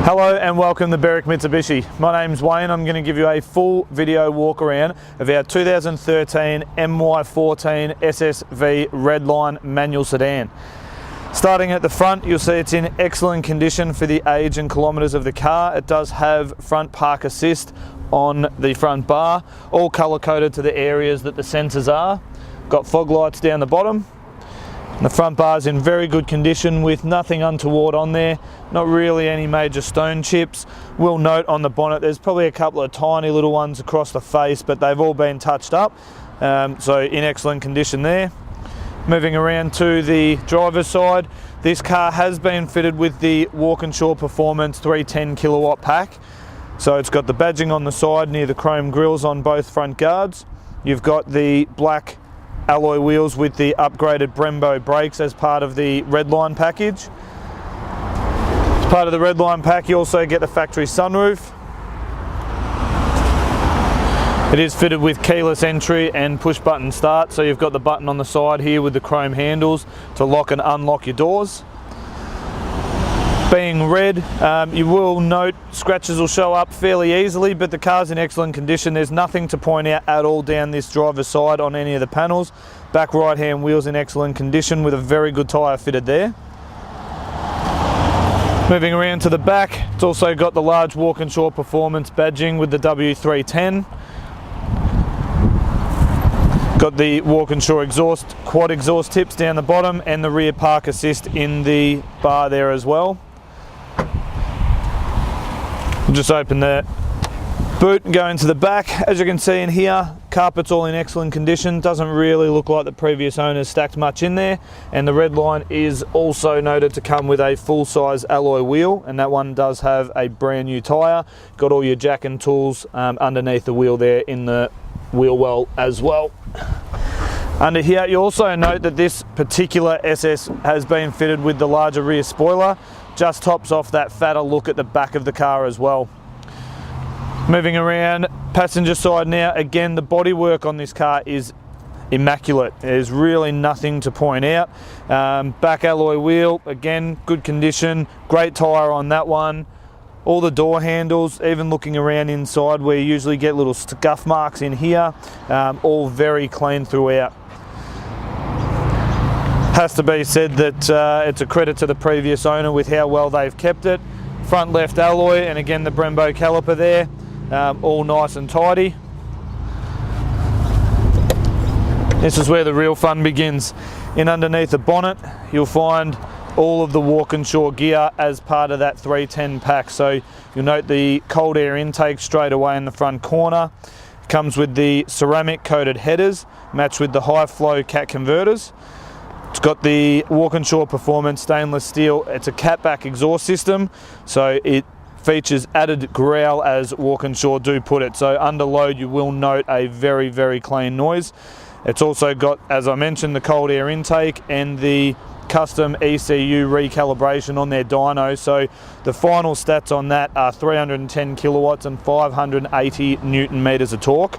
Hello and welcome to Berwick Mitsubishi. My name's Wayne. I'm going to give you a full video walk around of our 2013 MY14 SSV Redline manual sedan. Starting at the front, you'll see it's in excellent condition for the age and kilometres of the car. It does have front park assist on the front bar, all colour coded to the areas that the sensors are. Got fog lights down the bottom. The front bar is in very good condition with nothing untoward on there, not really any major stone chips. We'll note on the bonnet there's probably a couple of tiny little ones across the face, but they've all been touched up, so in excellent condition there. Moving around to the driver's side, this car has been fitted with the Walkaround Performance 310 kilowatt pack. So it's got the badging on the side near the chrome grills on both front guards. You've got the black alloy wheels with the upgraded Brembo brakes as part of the Redline package. As part of the Redline pack, you also get the factory sunroof. It is fitted with keyless entry and push button start, so you've got the button on the side here with the chrome handles to lock and unlock your doors. Being red, you will note scratches will show up fairly easily, but the car's in excellent condition. There's nothing to point out at all down this driver's side on any of the panels. Back right hand wheels in excellent condition with a very good tyre fitted there. Moving around to the back, it's also got the large Walkaround Performance badging with the W310. Got the Walkaround quad exhaust tips down the bottom and the rear park assist in the bar there as well. Just open the boot and go into the back. As you can see in here, carpet's all in excellent condition. Doesn't really look like the previous owners stacked much in there. And the Redline is also noted to come with a full-size alloy wheel, and that one does have a brand new tyre. Got all your jack and tools underneath the wheel there in the wheel well as well. Under here, you also note that this particular SS has been fitted with the larger rear spoiler. Just tops off that fatter look at the back of the car as well. Moving around, passenger side now, again, the bodywork on this car is immaculate. There's really nothing to point out. Back alloy wheel, again, good condition, great tyre on that one. All the door handles, even looking around inside where you usually get little scuff marks in here, all very clean throughout. Has to be said that it's a credit to the previous owner with how well they've kept it. Front left alloy, and again the Brembo caliper there, all nice and tidy. This is where the real fun begins. In underneath the bonnet, you'll find all of the Walkaround gear as part of that 310 pack. So you'll note the cold air intake straight away in the front corner. It comes with the ceramic coated headers, matched with the high flow cat converters. It's got the Walkaround Performance stainless steel. It's a catback exhaust system, so it features added growl as Walkaround do put it. So under load you will note a very, very clean noise. It's also got, as I mentioned, the cold air intake and the custom ECU recalibration on their dyno. So the final stats on that are 310 kilowatts and 580 newton meters of torque.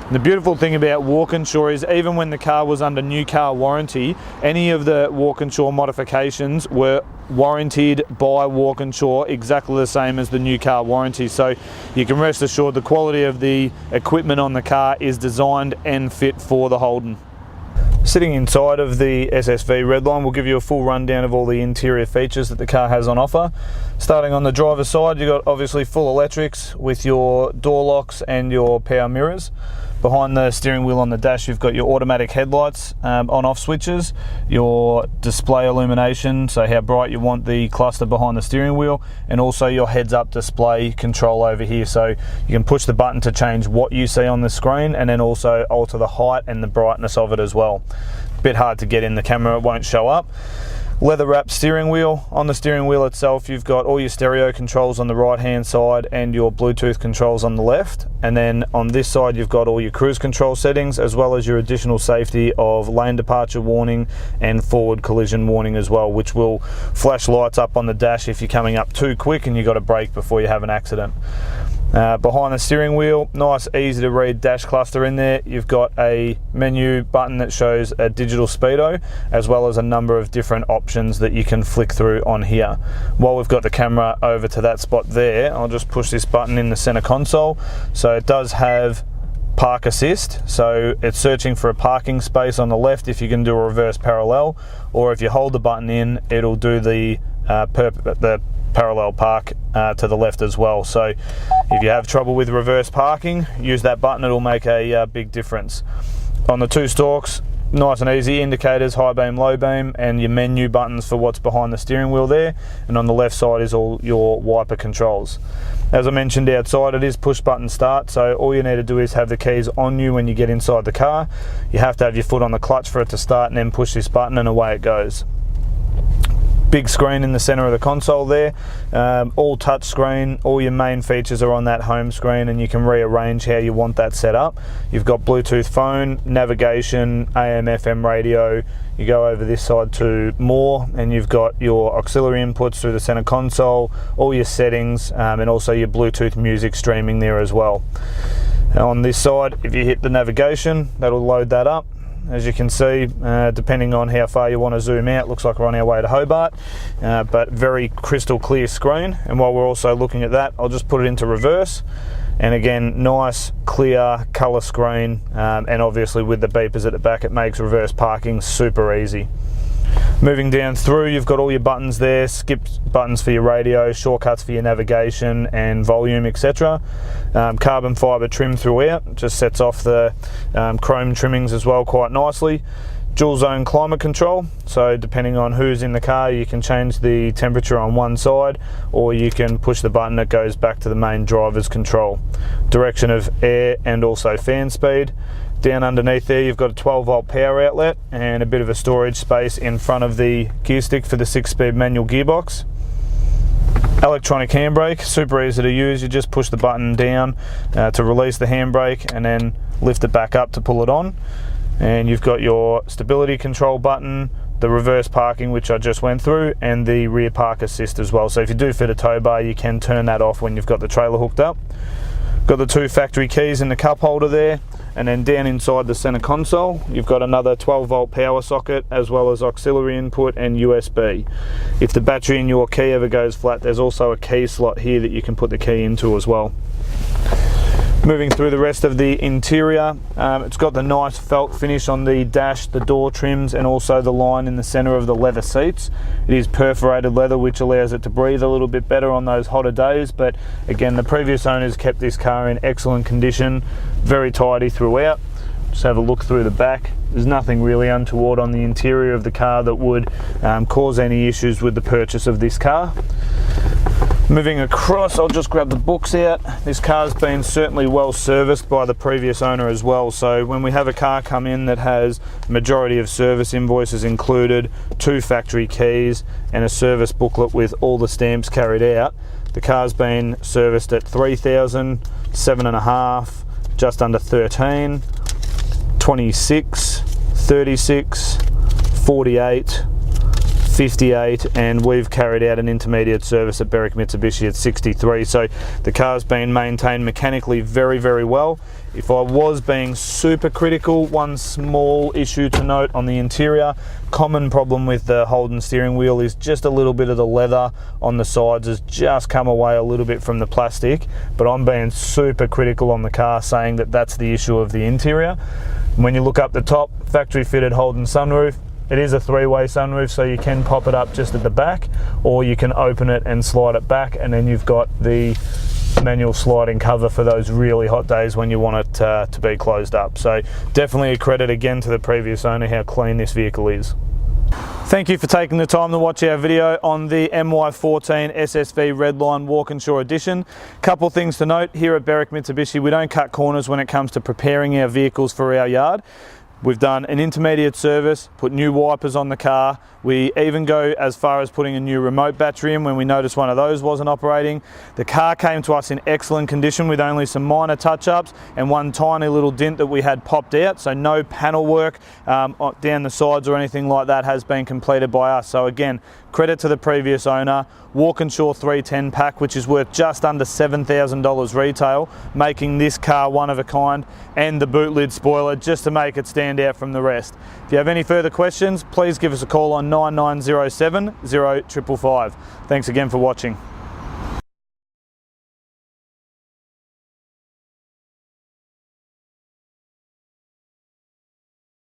And the beautiful thing about Walkaround is even when the car was under new car warranty, any of the Walkaround modifications were warranted by Walkaround exactly the same as the new car warranty. So you can rest assured the quality of the equipment on the car is designed and fit for the Holden. Sitting inside of the SSV Redline, we'll give you a full rundown of all the interior features that the car has on offer. Starting on the driver's side, you've got obviously full electrics with your door locks and your power mirrors. Behind the steering wheel on the dash, you've got your automatic headlights, on-off switches, your display illumination, so how bright you want the cluster behind the steering wheel, and also your heads-up display control over here. So you can push the button to change what you see on the screen, and then also alter the height and the brightness of it as well. A bit hard to get in the camera, it won't show up. Leather wrapped steering wheel. On the steering wheel itself, you've got all your stereo controls on the right hand side and your Bluetooth controls on the left, and then on this side you've got all your cruise control settings as well as your additional safety of lane departure warning and forward collision warning as well, which will flash lights up on the dash if you're coming up too quick and you've got to brake before you have an accident. Behind the steering wheel, nice easy to read dash cluster in there. You've got a menu button that shows a digital speedo, as well as a number of different options that you can flick through on here. While we've got the camera over to that spot there, I'll just push this button in the center console. So it does have park assist, so it's searching for a parking space on the left if you can do a reverse parallel, or if you hold the button in, it'll do the parallel park to the left as well. So if you have trouble with reverse parking, use that button, it'll make a big difference. On the two stalks, nice and easy indicators, high beam, low beam, and your menu buttons for what's behind the steering wheel there, and on the left side is all your wiper controls. As I mentioned outside, it is push button start, so all you need to do is have the keys on you when you get inside the car. You have to have your foot on the clutch for it to start, and then push this button and away it goes. Big screen in the center of the console there, all touch screen. All your main features are on that home screen, and you can rearrange how you want that set up. You've got Bluetooth phone, navigation, AM, FM radio. You go over this side to more, and you've got your auxiliary inputs through the center console, all your settings, and also your Bluetooth music streaming there as well. On this side, if you hit the navigation, that'll load that up. As you can see, depending on how far you want to zoom out, looks like we're on our way to Hobart, but very crystal clear screen. And while we're also looking at that, I'll just put it into reverse. And again, nice, clear, colour screen, and obviously with the beepers at the back, it makes reverse parking super easy. Moving down through, you've got all your buttons there, skip buttons for your radio, shortcuts for your navigation and volume, etc. Carbon fibre trim throughout, just sets off the chrome trimmings as well quite nicely. Dual zone climate control, so depending on who's in the car, you can change the temperature on one side, or you can push the button that goes back to the main driver's control. Direction of air and also fan speed. Down underneath there, you've got a 12-volt power outlet and a bit of a storage space in front of the gear stick for the 6-speed manual gearbox. Electronic handbrake, super easy to use. You just push the button down to release the handbrake, and then lift it back up to pull it on. And you've got your stability control button, the reverse parking, which I just went through, and the rear park assist as well. So if you do fit a tow bar, you can turn that off when you've got the trailer hooked up. Got the two factory keys in the cup holder there, and then down inside the center console, you've got another 12-volt power socket, as well as auxiliary input and USB. If the battery in your key ever goes flat, there's also a key slot here that you can put the key into as well. Moving through the rest of the interior, it's got the nice felt finish on the dash, the door trims, and also the line in the center of the leather seats. It is perforated leather, which allows it to breathe a little bit better on those hotter days, but again, the previous owners kept this car in excellent condition, very tidy throughout. Just have a look through the back. There's nothing really untoward on the interior of the car that would cause any issues with the purchase of this car. Moving across, I'll just grab the books out. This car's been certainly well serviced by the previous owner as well. So when we have a car come in that has majority of service invoices included, 2 factory keys, and a service booklet with all the stamps carried out, the car's been serviced at 3,000, 7.5, just under 13, 26, 36, 48, 58, and we've carried out an intermediate service at Berwick Mitsubishi at 63. So the car's been maintained mechanically very, very well. If I was being super critical, one small issue to note on the interior, common problem with the Holden steering wheel is just a little bit of the leather on the sides has just come away a little bit from the plastic, but I'm being super critical on the car, saying that that's the issue of the interior. When you look up the top, factory fitted Holden sunroof. It is a 3-way sunroof, so you can pop it up just at the back, or you can open it and slide it back, and then you've got the manual sliding cover for those really hot days when you want it to be closed up. So definitely a credit again to the previous owner how clean this vehicle is. Thank you for taking the time to watch our video on the MY14 SSV Redline Walkinshaw Edition. Couple things to note, here at Berwick Mitsubishi we don't cut corners when it comes to preparing our vehicles for our yard. We've done an intermediate service, put new wipers on the car, We even go as far as putting a new remote battery in when we noticed one of those wasn't operating. The car came to us in excellent condition with only some minor touch-ups and one tiny little dent that we had popped out, so no panel work down the sides or anything like that has been completed by us. So again, credit to the previous owner. Walkinshaw 310 pack, which is worth just under $7,000 retail, making this car one of a kind, and the boot lid spoiler just to make it stand out from the rest. If you have any further questions, please give us a call on 9907 0555. Thanks again for watching.